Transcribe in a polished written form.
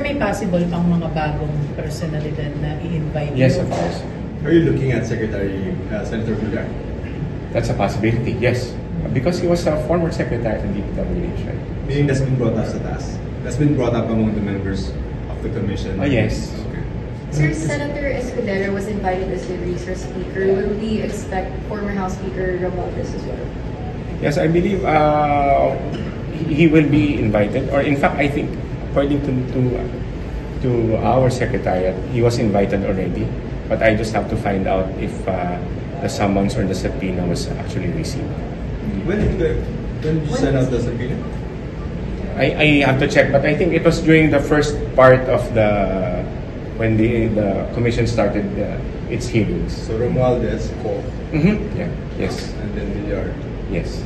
may possible pang mga bagong personalidad na i-invite? Yes, of course. Are you looking at Senator Villar? That's a possibility, yes. Because he was a former secretary of DPWH, right? Meaning that's been brought up sa taas. That's been brought up among the members of the commission. Oh, yes. Okay. Sir, Senator Escudero was invited as the resource speaker. Will we expect former House Speaker Romualdez as well? Yes, I believe he will be invited. Or in fact, I think, according to our secretariat, he was invited already. But I just have to find out if the summons or the subpoena was actually received. When did you send out the subpoena? I have to check, but I think it was during the first part of when the commission started its hearings. So Romualdez, Ko, Yeah. Yes. and then Villar. Yes.